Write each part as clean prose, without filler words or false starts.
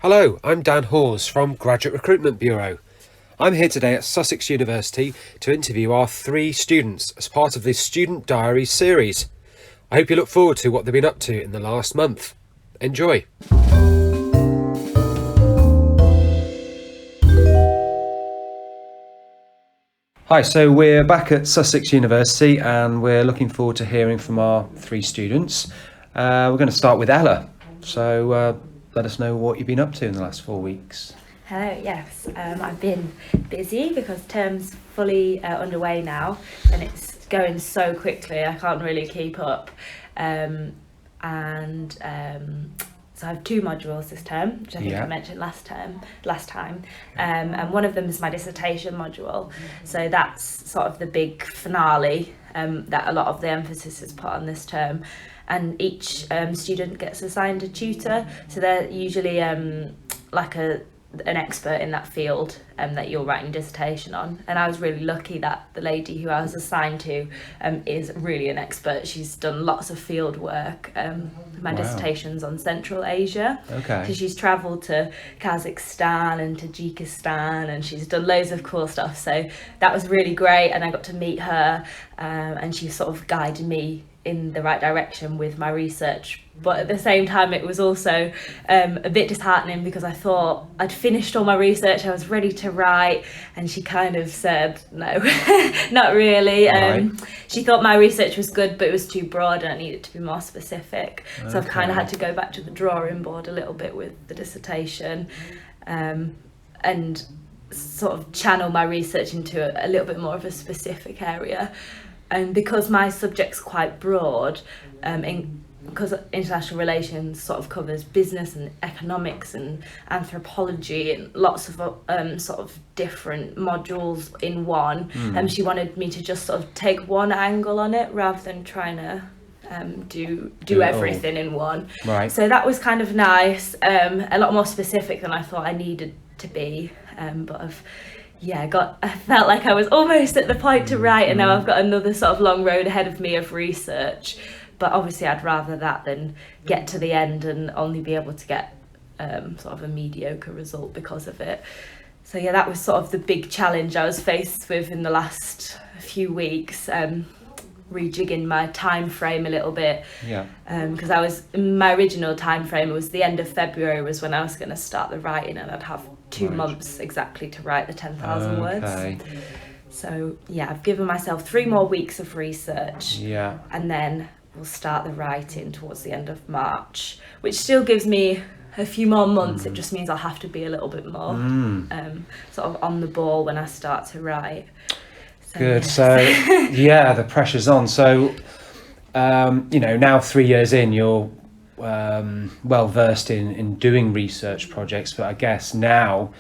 Hello, I'm Dan Hawes from Graduate Recruitment Bureau. I'm here today at Sussex University to interview our 3 students as part of this Student Diaries series. I hope you look forward to what they've been up to in the last month. Enjoy! Hi, so we're back at Sussex University and we're looking forward to hearing from our 3 students. We're going to start with Ella. So let us know what you've been up to in the last 4 weeks. Hello, yes. I've been busy because term's fully underway now and it's going so quickly I can't really keep up. So I have 2 modules this term, which I think I mentioned last time. And one of them is my dissertation module. So that's sort of the big finale that a lot of the emphasis is put on this term. And each student gets assigned a tutor, so they're usually like an expert in that field that you're writing a dissertation on. And I was really lucky that the lady who I was assigned to is really an expert. She's done lots of field work. My dissertation's on Central Asia. Okay. So she's travelled to Kazakhstan and Tajikistan and she's done loads of cool stuff. So that was really great and I got to meet her and she sort of guided me in the right direction with my research. But at the same time it was also a bit disheartening because I thought I'd finished all my research, I was ready to write, and she kind of said no, not really. She thought my research was good but it was too broad and I needed to be more specific. So I've kind of had to go back to the drawing board a little bit with the dissertation and sort of channel my research into a little bit more of a specific area. And because my subject's quite broad, because international relations sort of covers business and economics and anthropology and lots of sort of different modules in one, she wanted me to just sort of take one angle on it rather than trying to do everything in one. Right. So that was kind of nice, a lot more specific than I thought I needed to be, but I felt like I was almost at the point to write and now I've got another sort of long road ahead of me of research. But obviously I'd rather that than get to the end and only be able to get sort of a mediocre result because of it. So yeah, that was sort of the big challenge I was faced with in the last few weeks, rejigging my time frame a little bit. Because my original time frame was the end of February was when I was going to start the writing and I'd have 2 months exactly to write the 10,000 words. So yeah, I've given myself 3 more weeks of research and then we'll start the writing towards the end of March, which still gives me a few more months. It just means I'll have to be a little bit more sort of on the ball when I start to write. Good. So the pressure's on. So now 3 years in, you're well versed in doing research projects, but I guess now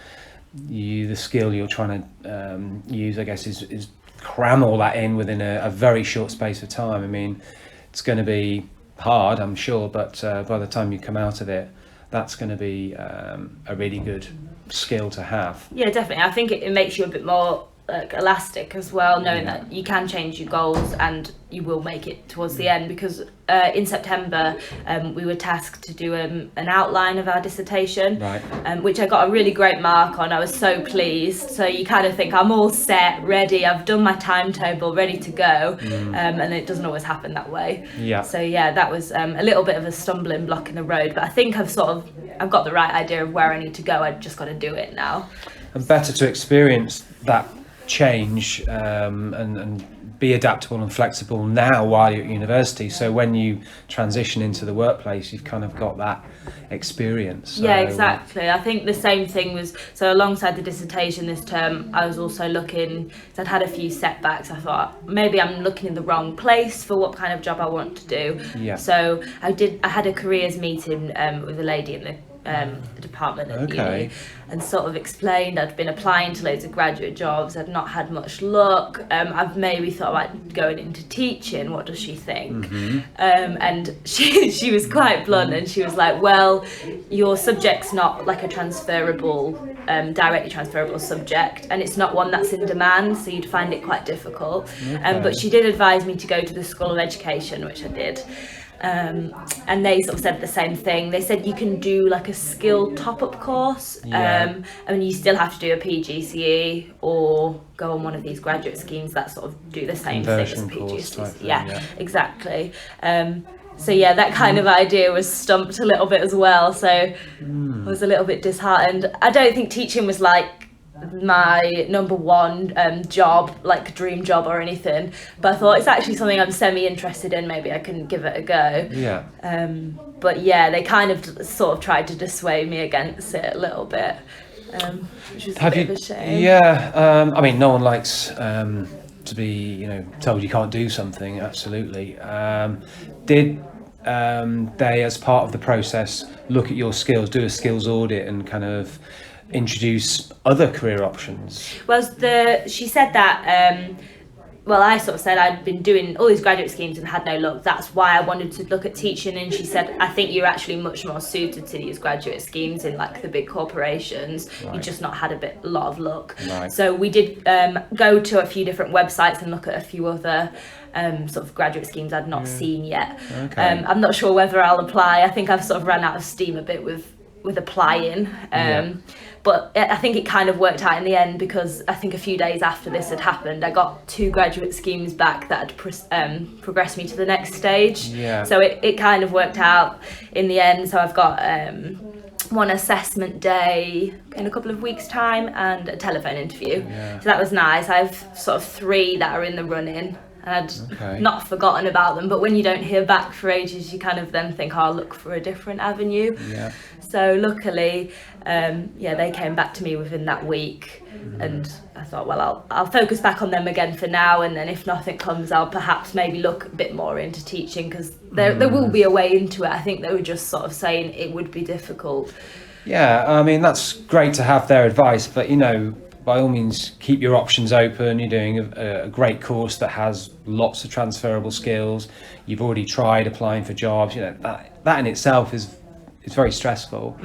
the skill you're trying to use, I guess, is cram all that in within a very short space of time. I mean, it's going to be hard, I'm sure, but by the time you come out of it, that's going to be a really good skill to have. Yeah, definitely. I think it makes you a bit more elastic as well, knowing that you can change your goals and you will make it towards the end, because in September we were tasked to do an outline of our dissertation, which I got a really great mark on. I was so pleased. So you kind of think I'm all set, ready, I've done my timetable, ready to go, and it doesn't always happen that way. So that was a little bit of a stumbling block in the road, but I think I've got the right idea of where I need to go. I've just got to do it now. And better to experience that change and be adaptable and flexible now while you're at university, so when you transition into the workplace you've kind of got that experience. So, exactly. I think the same thing was, so alongside the dissertation this term I was also looking, so I'd had a few setbacks. I thought maybe I'm looking in the wrong place for what kind of job I want to do. So I had a careers meeting with a lady in the department at uni, and sort of explained I'd been applying to loads of graduate jobs, I'd not had much luck, I've maybe thought about going into teaching, what does she think? And she was quite blunt and she was like, well, your subject's not like a directly transferable subject, and it's not one that's in demand, so you'd find it quite difficult. But she did advise me to go to the School of Education, which I did. and they sort of said the same thing. They said you can do like a skill top-up course, and you still have to do a PGCE or go on one of these graduate schemes that sort of do the same thing as PGCE. Yeah, exactly. So yeah, that kind of idea was stumped a little bit as well. So I was a little bit disheartened. I don't think teaching was like my number one job, like dream job or anything, but I thought it's actually something I'm semi-interested in. Maybe I can give it a go. Yeah. But yeah, they kind of sort of tried to dissuade me against it a little bit, which was a bit of a shame. Yeah. I mean, no one likes to be, told you can't do something. Absolutely. Did they, as part of the process, look at your skills, do a skills audit, and kind of introduce other career options? Well, she said that. I sort of said I'd been doing all these graduate schemes and had no luck. That's why I wanted to look at teaching. And she said, I think you're actually much more suited to these graduate schemes in like the big corporations. Right. You just not had a lot of luck. Right. So we did go to a few different websites and look at a few other sort of graduate schemes I'd not seen yet. Okay. I'm not sure whether I'll apply. I think I've sort of run out of steam a bit with applying. But I think it kind of worked out in the end, because I think a few days after this had happened, I got 2 graduate schemes back that had progressed me to the next stage. Yeah. So it kind of worked out in the end. So I've got one assessment day in a couple of weeks' time and a telephone interview. Yeah. So that was nice. I've sort of 3 that are in the running. And I'd not forgotten about them, but when you don't hear back for ages, you kind of then think, I'll look for a different avenue. Yeah. So luckily, they came back to me within that week, and I thought, well, I'll focus back on them again for now, and then if nothing comes, I'll perhaps maybe look a bit more into teaching, because there will be a way into it. I think they were just sort of saying it would be difficult. Yeah, I mean, that's great to have their advice, but by all means, keep your options open. You're doing a great course that has lots of transferable skills. You've already tried applying for jobs. That in itself is very stressful.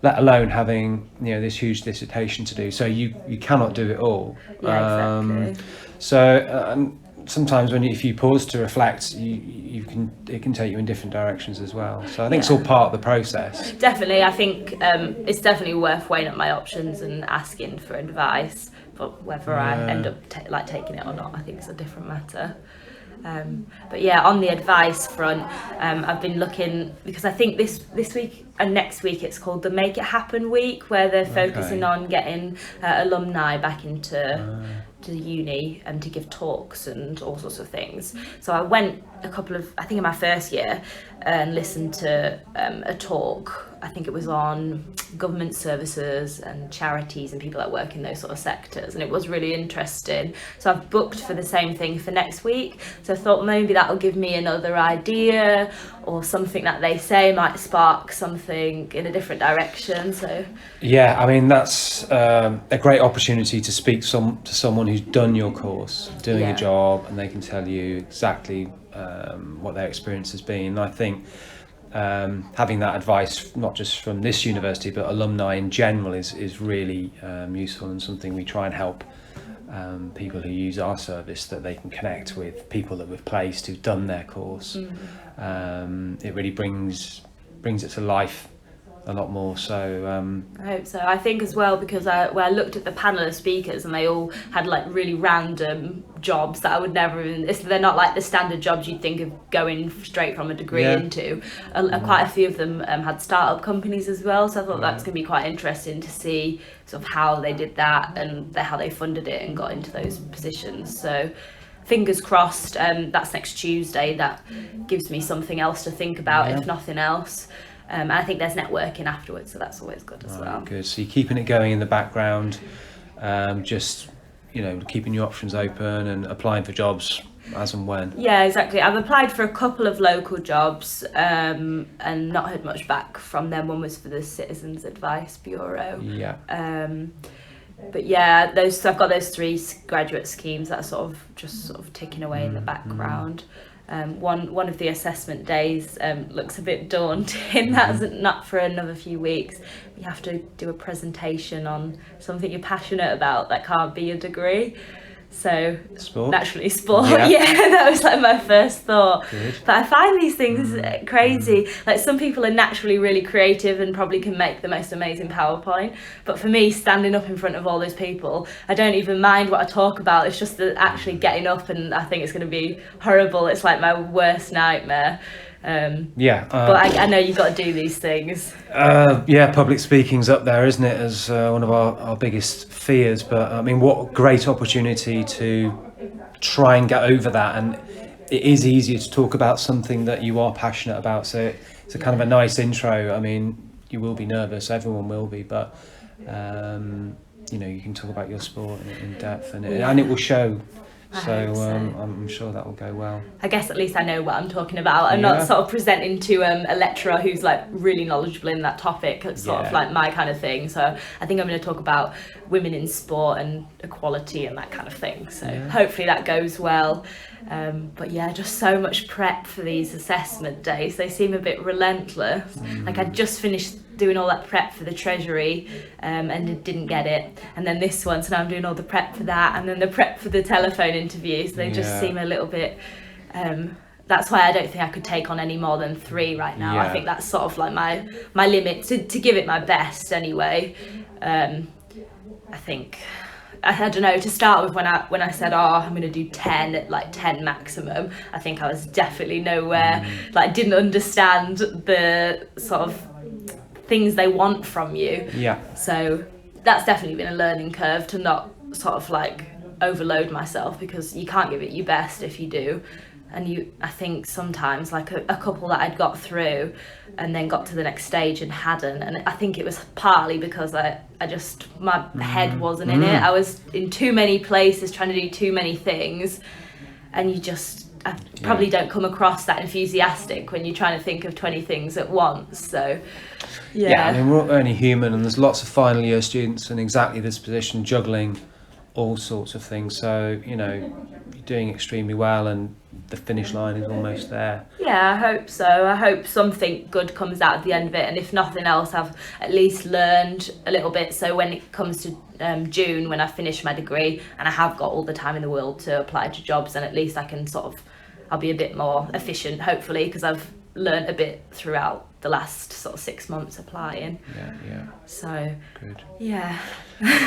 Let alone having this huge dissertation to do. So you cannot do it all. Yeah, exactly. Sometimes if you pause to reflect, it can take you in different directions as well. So I think it's all part of the process. Definitely, I think it's definitely worth weighing up my options and asking for advice. But whether I end up taking it or not, I think it's a different matter. But yeah, on the advice front, I've been looking, because I think this week and next week it's called the Make It Happen week, where they're focusing on getting alumni back into to uni and to give talks and all sorts of things. So I went I think in my first year, and listened to a talk. I think it was on government services and charities and people that work in those sort of sectors, and it was really interesting. So I've booked for the same thing for next week. So I thought maybe that'll give me another idea, or something that they say might spark something in a different direction. So yeah, I mean, that's a great opportunity to speak to someone who's done your course, doing a job, and they can tell you exactly what their experience has been. I think having that advice, not just from this university, but alumni in general, is really useful, and something we try and help people who use our service, that they can connect with people that we've placed who've done their course. It really brings it to life a lot more. So I hope so. I think as well, because I looked at the panel of speakers, and they all had like really random jobs that I would never even, they're not like the standard jobs you'd think of going straight from a degree into. Quite a few of them had startup companies as well, so I thought that's going to be quite interesting to see sort of how they did that, and how they funded it and got into those positions. So fingers crossed. That's next Tuesday. That gives me something else to think about, if nothing else. And I think there's networking afterwards, so that's always good as well. Good. So you're keeping it going in the background, just keeping your options open and applying for jobs as and when. Yeah, exactly. I've applied for a couple of local jobs and not heard much back from them. One was for the Citizens Advice Bureau. Yeah. But yeah, so I've got those 3 graduate schemes that are sort of ticking away in the background. One of the assessment days looks a bit daunting. That's not for another few weeks. You have to do a presentation on something you're passionate about that can't be a degree. So Sport? naturally sport. Yeah. Yeah, that was like my first thought. Good. But I find these things crazy. Like some people are naturally really creative and probably can make the most amazing PowerPoint. But for me, standing up in front of all those people, I don't even mind what I talk about. It's just the actually getting up, and I think it's going to be horrible. It's like my worst nightmare. But I know you've got to do these things. Public speaking's up there, isn't it, as one of our biggest fears. But I mean, what a great opportunity to try and get over that. And it is easier to talk about something that you are passionate about. So it's a kind of a nice intro. I mean, you will be nervous, everyone will be, but you can talk about your sport in depth, and it will show. So I'm sure that will go well. I guess at least I know what I'm talking about. I'm not sort of presenting to a lecturer who's like really knowledgeable in that topic. It's sort of like my kind of thing. So I think I'm going to talk about women in sport and equality and that kind of thing. So hopefully that goes well. But yeah, just so much prep for these assessment days. They seem a bit relentless. Like I just finished doing all that prep for the Treasury and didn't get it, and then this one, so now I'm doing all the prep for that, and then the prep for the telephone interviews. They just seem a little bit that's why I don't think I could take on any more than 3 right now. I think that's sort of like my limit to give it my best anyway. I think I don't know, to start with, when I said I'm going to do 10, like 10 maximum, I think I was definitely nowhere, like didn't understand the sort of things they want from you. So that's definitely been a learning curve, to not sort of like overload myself, because you can't give it your best if you do. And I think sometimes like a couple that I'd got through and then got to the next stage and hadn't, and I think it was partly because I just, my head wasn't in it. I was in too many places trying to do too many things, and I probably don't come across that enthusiastic when you're trying to think of 20 things at once. So I mean, we're only human, and there's lots of final year students in exactly this position juggling all sorts of things. So you're doing extremely well, and the finish line is almost there. Yeah, I hope so. I hope something good comes out at the end of it, and if nothing else, I've at least learned a little bit, so when it comes to June, when I finish my degree and I have got all the time in the world to apply to jobs, then at least I can I'll be a bit more efficient, hopefully, because I've learned a bit throughout the last sort of 6 months applying. So good.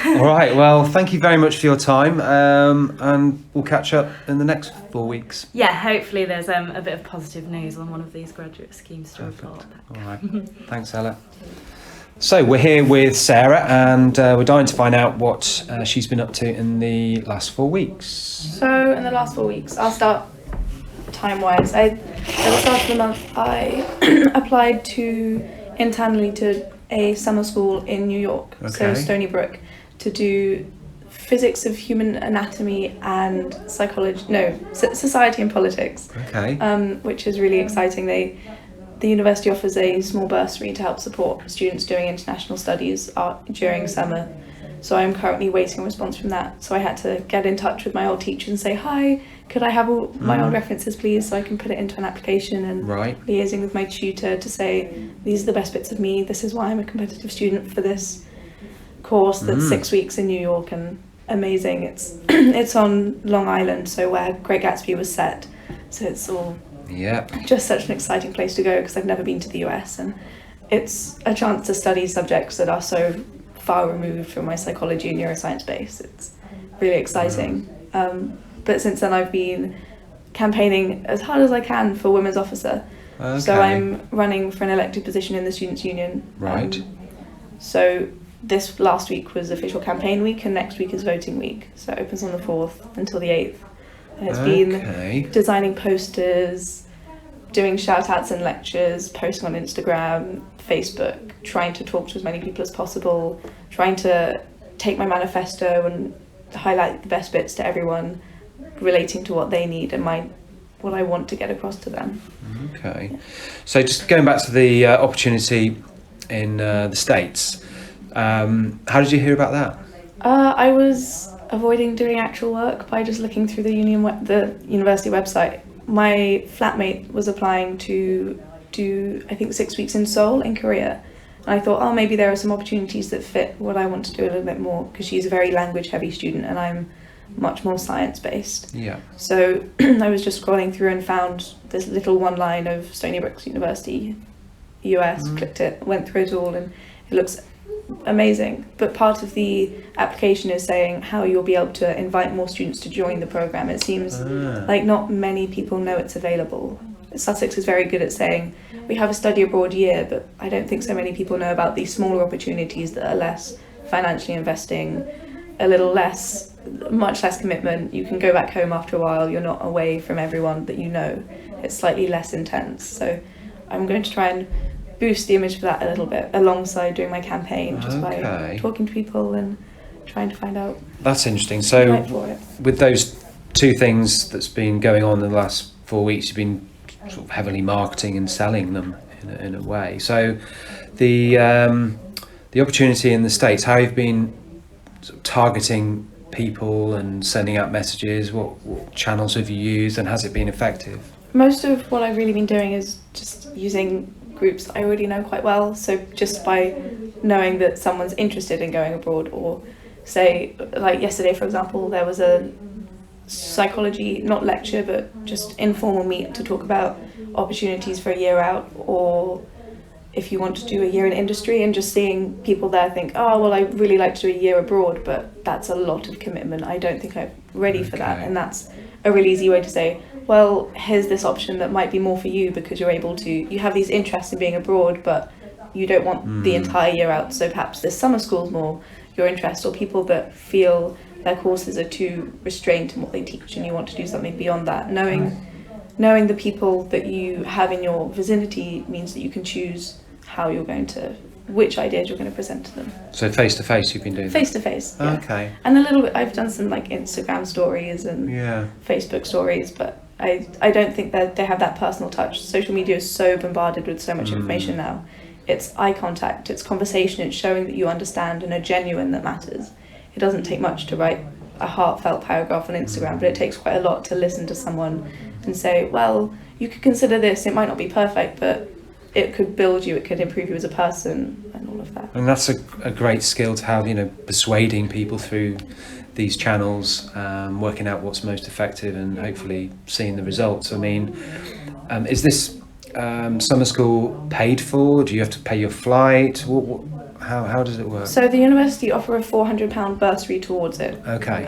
All right, well, thank you very much for your time, and we'll catch up in the next 4 weeks. Hopefully there's a bit of positive news on one of these graduate schemes to report back. All right, thanks, Ella. So we're here with Sarah, and we're dying to find out what she's been up to in the last 4 weeks. So in the last 4 weeks, I'll start time-wise. At the start of the month, I applied internally to a summer school in New York, so Stony Brook, to do physics of human anatomy and society and politics. Which is really exciting. The university offers a small bursary to help support students doing international studies during summer. So I'm currently waiting a response from that. So I had to get in touch with my old teacher and say, hi, could I have all my old references, please, so I can put it into an application, and liaising with my tutor to say, these are the best bits of me, this is why I'm a competitive student for this course that's 6 weeks in New York, and amazing. It's on Long Island, so where Great Gatsby was set. So it's all just such an exciting place to go, because I've never been to the US, and it's a chance to study subjects that are so far removed from my psychology and neuroscience base. It's really exciting. But since then I've been campaigning as hard as I can for Women's Officer. So I'm running for an elected position in the Students' Union. So this last week was official campaign week, and next week is voting week. So it opens on the 4th until the 8th. And it's been designing posters, doing shout outs and lectures, posting on Instagram, Facebook, trying to talk to as many people as possible, trying to take my manifesto and highlight the best bits to everyone, relating to what they need and what I want to get across to them. So just going back to the opportunity in the States, how did you hear about that? I was avoiding doing actual work by just looking through the university website. My flatmate was applying to do, I think, 6 weeks in Seoul in Korea. And I thought, maybe there are some opportunities that fit what I want to do a little bit more, because she's a very language heavy student and I'm much more science-based. Yeah. So I was just scrolling through and found this little one line of Stony Brook University, US, clicked it, went through it all, and it looks amazing. But part of the application is saying how you'll be able to invite more students to join the programme. It seems like not many people know it's available. Sussex is very good at saying, we have a study abroad year, but I don't think so many people know about these smaller opportunities that are less financially investing, a little less, much less commitment. You can go back home after a while, you're not away from everyone that you know. It's slightly less intense. So I'm going to try and boost the image for that a little bit alongside doing my campaign, just by talking to people and trying to find out. That's interesting. So with those two things that's been going on in the last 4 weeks, you've been sort of heavily marketing and selling them in a way. So the opportunity in the States, how you've been sort of targeting people and sending out messages, what channels have you used, and has it been effective? Most of what I've really been doing is just using groups that I already know quite well. So just by knowing that someone's interested in going abroad, or say like yesterday, for example, there was a psychology, not lecture, but just informal meet to talk about opportunities for a year out, or if you want to do a year in industry, and just seeing people there think, oh, well, I really like to do a year abroad, but that's a lot of commitment. I don't think I'm ready for that. And that's a really easy way to say, well, here's this option that might be more for you, because you're able to, you have these interests in being abroad, but you don't want the entire year out. So perhaps this summer school's more your interest, or people that feel their courses are too restrained in what they teach and you want to do something beyond that. Knowing the people that you have in your vicinity means that you can choose how you're going to, which ideas you're going to present to them. So face to face you've been doing face to face. Okay. And a little bit, I've done some like Instagram stories and Facebook stories, but I don't think that they have that personal touch. Social media is so bombarded with so much information now. It's eye contact, it's conversation, it's showing that you understand and are genuine that matters. It doesn't take much to write a heartfelt paragraph on Instagram, but it takes quite a lot to listen to someone and say, well, you could consider this, it might not be perfect, but it could build you, it could improve you as a person, and all of that. And that's a great skill to have, you know, persuading people through these channels, working out what's most effective and hopefully seeing the results. I mean, is this summer school paid for? Do you have to pay your flight? How does it work? So the university offer a £400 bursary towards it. Okay.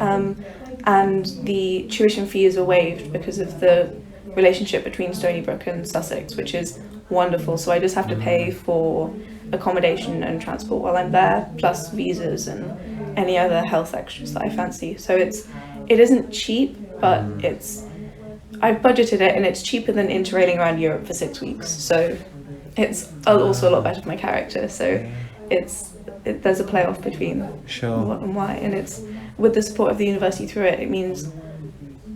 And the tuition fees are waived because of the relationship between Stony Brook and Sussex, which is wonderful. So I just have to pay for accommodation and transport while I'm there, plus visas and any other health extras that I fancy. So it isn't cheap, but I've budgeted it, and it's cheaper than interrailing around Europe for 6 weeks. So it's also a lot better for my character. So there's a play-off between what and why, and it's with the support of the university through it. It means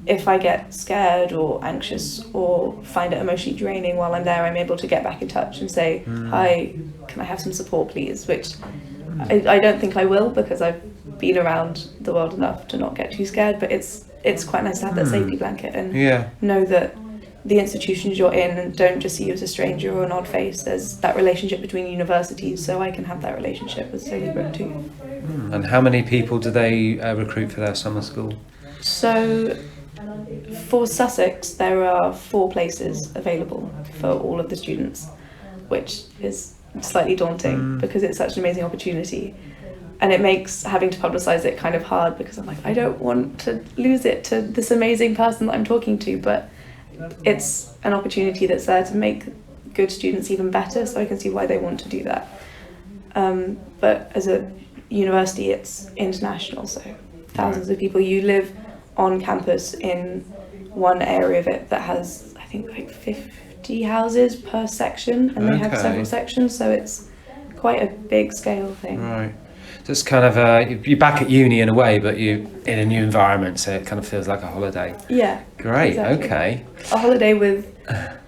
if I get scared or anxious or find it emotionally draining while I'm there, I'm able to get back in touch and say, hi, can I have some support please? Which I don't think I will, because I've been around the world enough to not get too scared, but it's quite nice to have that safety blanket and know that the institutions you're in and don't just see you as a stranger or an odd face. There's that relationship between universities, so I can have that relationship with Stony Brook too. And how many people do they recruit for their summer school? So for Sussex, there are 4 places available for all of the students, which is slightly daunting because it's such an amazing opportunity. And it makes having to publicise it kind of hard, because I'm like, I don't want to lose it to this amazing person that I'm talking to, but it's an opportunity that's there to make good students even better, so I can see why they want to do that. But as a university, it's international, so thousands of people. You live on campus in one area of it that has, I think, like 50 houses per section, and they have several sections, so it's quite a big scale thing. Right. So it's kind of you're back at uni in a way, but you're in a new environment, so it kind of feels like a holiday. Yeah. Great. Exactly. Okay. A holiday with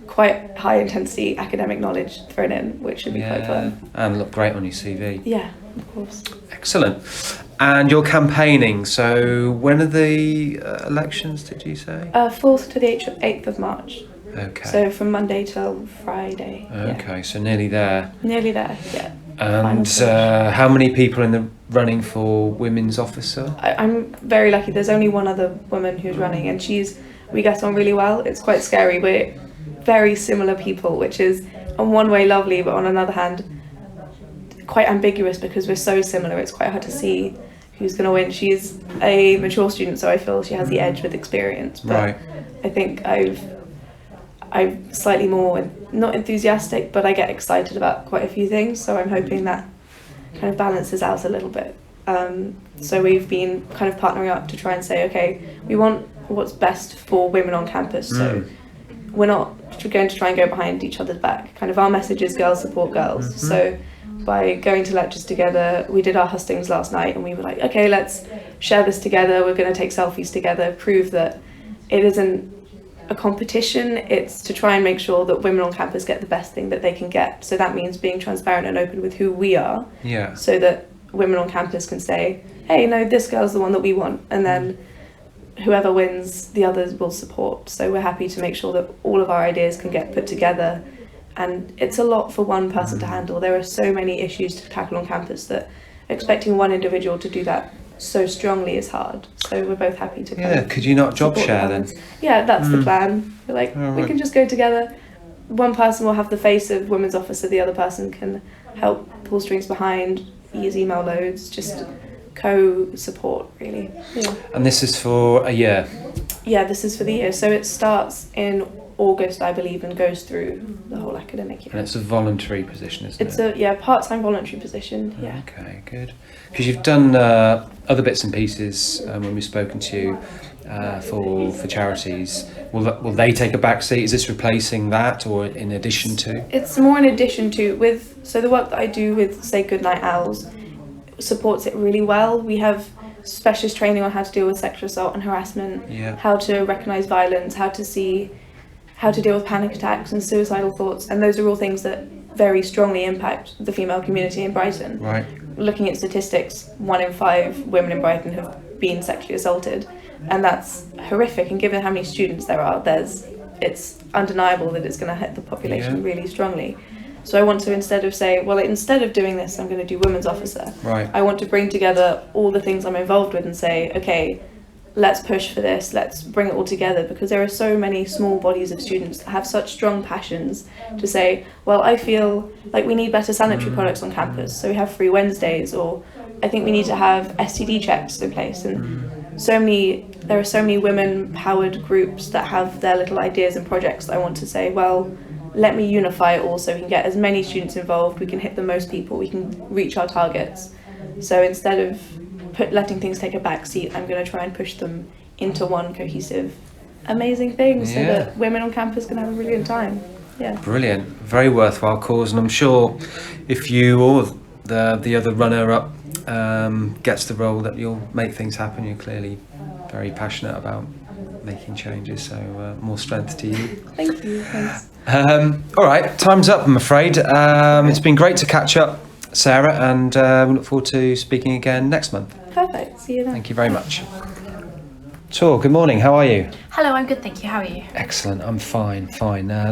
quite high intensity academic knowledge thrown in, which should be quite fun. And look great on your CV. Yeah, of course. Excellent. And you're campaigning, so when are the elections, did you say? 4th to the 8th of March. Okay. So from Monday till Friday. Okay, so nearly there. Nearly there, yeah. And push. how many people in the running for women's officer? I'm very lucky. There's only one other woman who's running, and we get on really well. It's quite scary. We're very similar people, which is on one way lovely, but on another hand quite ambiguous because we're so similar. It's quite hard to see who's going to win. She's a mature student, so I feel she has the edge with experience. But Right. I think I'm slightly more not enthusiastic, but I get excited about quite a few things. So I'm hoping that kind of balances out a little bit. So we've been kind of partnering up to try and say, okay, we want what's best for women on campus. So we're not going to try and go behind each other's back. Kind of our message is girls support girls. So by going to lectures together, we did our hustings last night and we were like, okay, let's share this together. We're going to take selfies together, prove that it isn't a competition. It's to try and make sure that women on campus get the best thing that they can get. So that means being transparent and open with who we are. Yeah. So that women on campus can say, hey, no, this girl's the one that we want. And then whoever wins, the others will support. So we're happy to make sure that all of our ideas can get put together. And it's a lot for one person to handle. There are so many issues to tackle on campus that expecting one individual to do that so strongly is hard. So we're both happy to kind of Could you not job support share the then? others. Yeah, that's the plan. We're like, Oh, we right. can just go together. One person will have the face of women's officer, the other person can help pull strings behind, ease email loads, just co-support really. Yeah. And this is for a year? Yeah, this is for the year. So it starts in August, I believe, and goes through the whole academic year. And it's a voluntary position, isn't It's it? a part-time voluntary position. Yeah. Okay, good. Because you've done other bits and pieces when we've spoken to you for charities. Will they take a back seat? Is this replacing that or in addition to? It's more in addition to so the work that I do with, say, Goodnight Owls supports it really well. We have specialist training on how to deal with sexual assault and harassment, how to recognise violence, how to deal with panic attacks and suicidal thoughts, and those are all things that very strongly impact the female community in Brighton. Right. Looking at statistics, 1 in 5 women in Brighton have been sexually assaulted, and that's horrific. And given how many students there are, it's undeniable that it's going to hit the population really strongly. So I want to, instead of doing this, I'm going to do women's officer. Right. I want to bring together all the things I'm involved with and say, okay, let's push for this, let's bring it all together, because there are so many small bodies of students that have such strong passions to say, well, I feel like we need better sanitary products on campus, so we have free Wednesdays, or I think we need to have STD checks in place. And there are so many women-powered groups that have their little ideas and projects that I want to say, well, let me unify it all so we can get as many students involved, we can hit the most people, we can reach our targets. So instead of letting things take a back seat, I'm going to try and push them into one cohesive, amazing thing so that women on campus can have a brilliant time. Yeah. Brilliant. Very worthwhile cause, and I'm sure if you or the other runner-up gets the role, that you'll make things happen. You're clearly very passionate about making changes, so more strength to you. Thank you. Thanks. All right, time's up, I'm afraid. It's been great to catch up, Sarah, and we look forward to speaking again next month. Perfect. See you then. Thank you very much. Tor, good morning. How are you? Hello, I'm good, thank you. How are you? Excellent. I'm fine.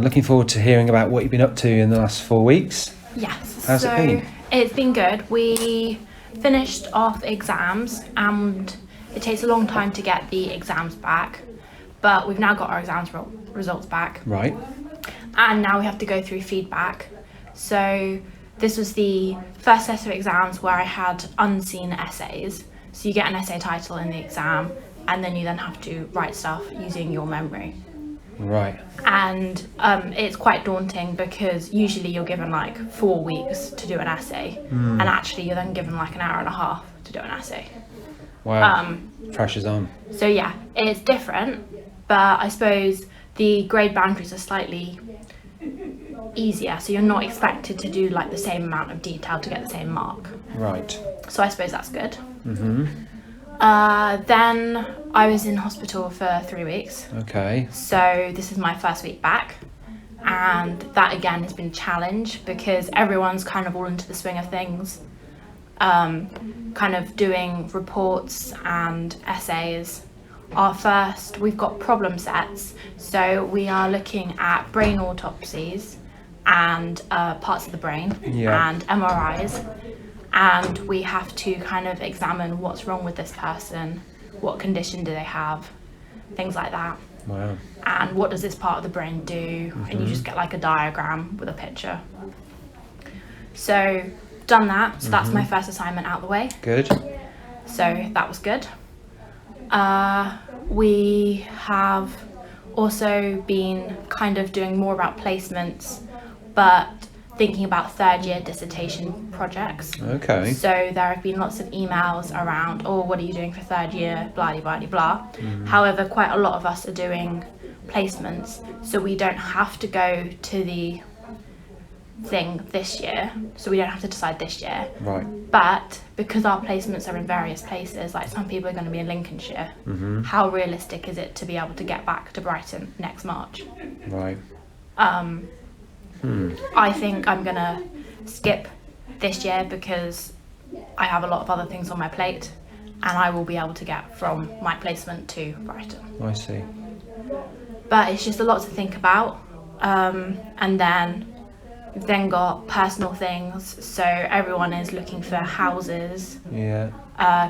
Looking forward to hearing about what you've been up to in the last 4 weeks. Yes. How's it been? It's been good. We finished off exams, and it takes a long time to get the exams back, but we've now got our exams results back. Right. And now we have to go through feedback. So this was the first set of exams where I had unseen essays. So you get an essay title in the exam, and then you then have to write stuff using your memory. Right. And it's quite daunting because usually you're given like 4 weeks to do an essay, and actually you're then given like an hour and a half to do an essay. Wow. Pressure's on. So yeah, it's different, but I suppose the grade boundaries are slightly easier, so you're not expected to do like the same amount of detail to get the same mark. Right. So I suppose that's good. Then I was in hospital for 3 weeks. Okay. So this is my first week back, and that again has been a challenge because everyone's kind of all into the swing of things, kind of doing reports and essays. We've got problem sets, so we are looking at brain autopsies, and parts of the brain Yeah. and MRIs, and we have to kind of examine what's wrong with this person, what condition do they have, things like that. Wow. And what does this part of the brain do, and you just get like a diagram with a picture. So done that, so that's my first assignment out the way, Good. so that was good. We have also been kind of doing more about placements, but thinking about third year dissertation projects. Okay. So there have been lots of emails around, oh, what are you doing for third year, blah, blah, blah, blah. However, quite a lot of us are doing placements, so we don't have to go to the thing this year, so we don't have to decide this year. Right. But because our placements are in various places, like some people are going to be in Lincolnshire, how realistic is it to be able to get back to Brighton next March? Right. I think I'm gonna skip this year because I have a lot of other things on my plate, and I will be able to get from my placement to Brighton. I see. But it's just a lot to think about. And then we've then got personal things. So everyone is looking for houses Yeah.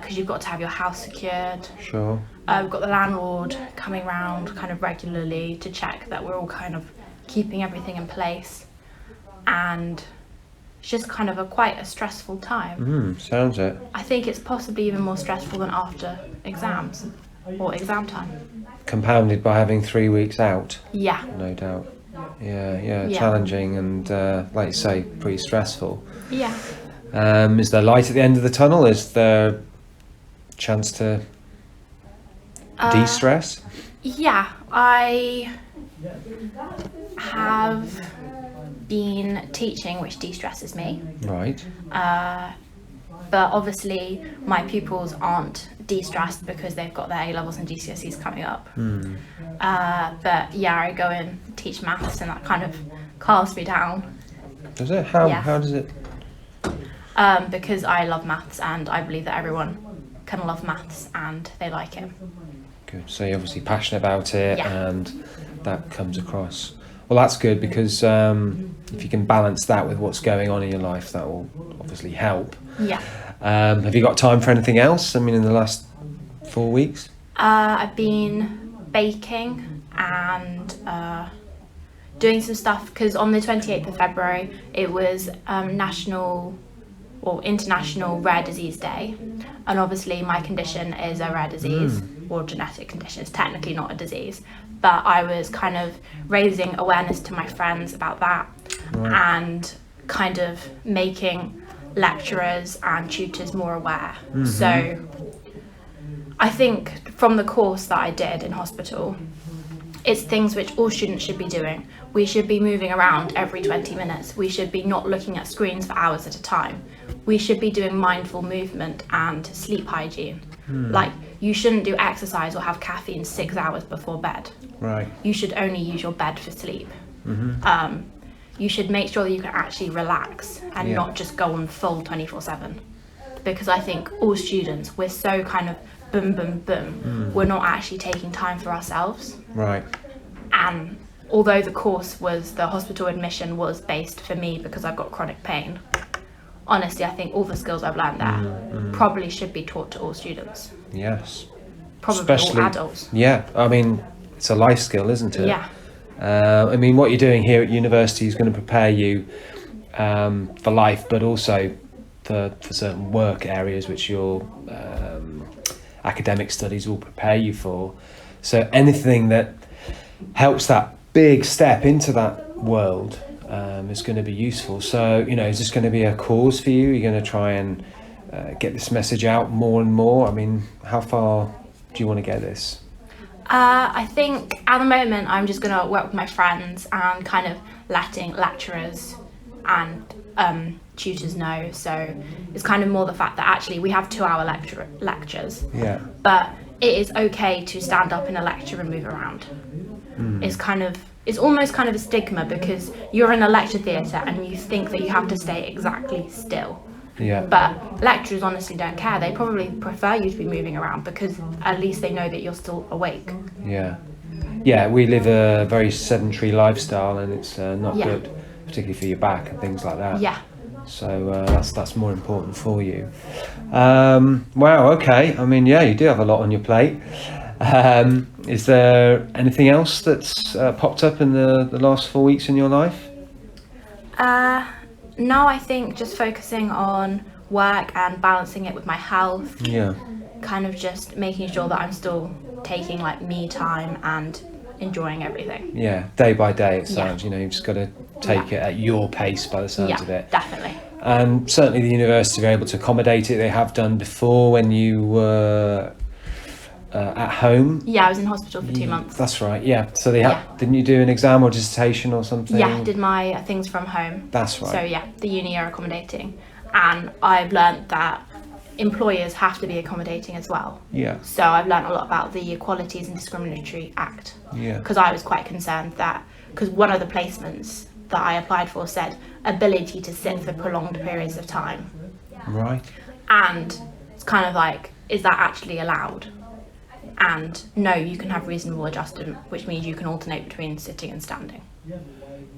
because you've got to have your house secured. Sure. We've got the landlord coming round kind of regularly to check that we're all kind of keeping everything in place, and it's just kind of quite a stressful time. Sounds it. I think it's possibly even more stressful than after exams or exam time. Compounded by having 3 weeks out, Yeah, no doubt. Yeah. Yeah. Challenging and, like you say, pretty stressful. yeah. Is there light at the end of the tunnel? Is there chance to de-stress? Yeah, I have been teaching, which de-stresses me. Right. But obviously my pupils aren't de-stressed because they've got their A-levels and GCSEs coming up. But yeah, I go and teach maths, and that kind of calms me down Does it? How? Yeah. How does it? because I love maths, and I believe that everyone can love maths and they like it. Good. So you're obviously passionate about it, Yeah. and that comes across. Well, that's good because if you can balance that with what's going on in your life, that will obviously help. Yeah. Have you got time for anything else? I mean, in the last 4 weeks? I've been baking and doing some stuff because on the 28th of February it was National or International Rare Disease Day, and obviously my condition is a rare disease or genetic condition. It's technically not a disease, but I was kind of raising awareness to my friends about that and kind of making lecturers and tutors more aware. So I think from the course that I did in hospital, it's things which all students should be doing. We should be moving around every 20 minutes. We should be not looking at screens for hours at a time. We should be doing mindful movement and sleep hygiene. Like, you shouldn't do exercise or have caffeine 6 hours before bed. Right. You should only use your bed for sleep. You should make sure that you can actually relax and Yeah. not just go on full 24/7. Because I think all students, we're so kind of boom, boom, boom. We're not actually taking time for ourselves. Right. And although the hospital admission was based for me because I've got chronic pain, honestly, I think all the skills I've learned there probably should be taught to all students. Yes. Probably Especially- all adults. Yeah. I mean, it's a life skill, isn't it? Yeah. I mean, what you're doing here at university is going to prepare you for life, but also for certain work areas which your academic studies will prepare you for. So anything that helps that big step into that world is going to be useful. So, is this going to be a cause for you? You're going to try and get this message out more and more? I mean, how far do you want to get this? I think at the moment I'm just going to work with my friends and kind of letting lecturers and tutors know. So it's kind of more the fact that actually we have 2-hour lectures, Yeah. but it is okay to stand up in a lecture and move around. It's almost kind of a stigma because you're in a lecture theatre and you think that you have to stay exactly still. Yeah. But lecturers honestly don't care. They probably prefer you to be moving around because at least they know that you're still awake. Yeah, we live a very sedentary lifestyle, and it's not Yeah. good, particularly for your back and things like that. Yeah. So that's more important for you. Wow. Okay. I mean, yeah, you do have a lot on your plate. Is there anything else that's popped up in the last 4 weeks in your life? No, I think just focusing on work and balancing it with my health. Yeah. Kind of just making sure that I'm still taking like me time and enjoying everything. Yeah. Day by day, it Yeah. sounds. You know, you've just got to take it at your pace by the sounds of Yeah, it. definitely. And certainly the university were able to accommodate it. They have done before when you were at home. Yeah, I was in hospital for 2 months. That's right. Yeah. So they Yeah. didn't you do an exam or dissertation or something? Yeah, did my things from home. That's right. So yeah, the uni are accommodating, and I've learnt that employers have to be accommodating as well. Yeah. So I've learnt a lot about the Equalities and Discriminatory Act, Yeah. because I was quite concerned that, because one of the placements that I applied for said ability to sit for prolonged periods of time, Right. and it's kind of like, is that actually allowed? And no, you can have reasonable adjustment, which means you can alternate between sitting and standing.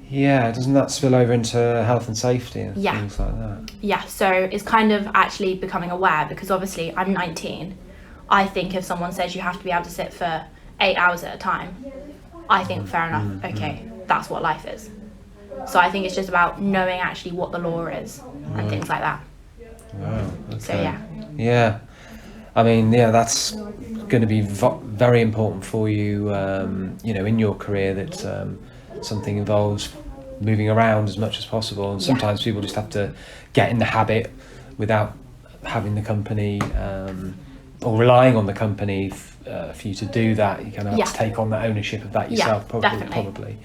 Yeah. Doesn't that spill over into health and safety and Yeah. things like that? Yeah, so it's kind of actually becoming aware, because obviously I'm 19. I think if someone says you have to be able to sit for 8 hours at a time, I think fair enough, okay, that's what life is. So I think it's just about knowing actually what the law is and things like that. Wow. Okay. So yeah. Yeah. I mean, yeah, that's going to be very important for you, you know, in your career, that something involves moving around as much as possible. And sometimes people just have to get in the habit without having the company or relying on the company for you to do that. You kind of have to take on that ownership of that yourself, probably.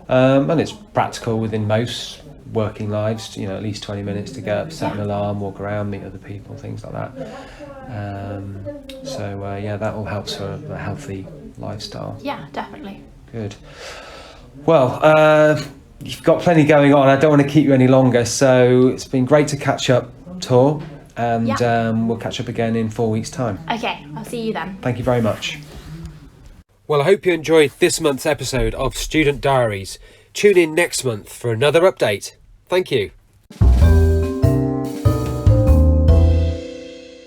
And it's practical within most working lives, you know, at least 20 minutes to get up, set an alarm, walk around, meet other people, things like that. So yeah, that all helps for a healthy lifestyle. Yeah, definitely. Good. Well, you've got plenty going on. I don't want to keep you any longer, so it's been great to catch up, Tor, and we'll catch up again in 4 weeks' time. Okay, I'll see you then. Thank you very much. Well, I hope you enjoyed this month's episode of Student Diaries. Tune in next month for another update. Thank you.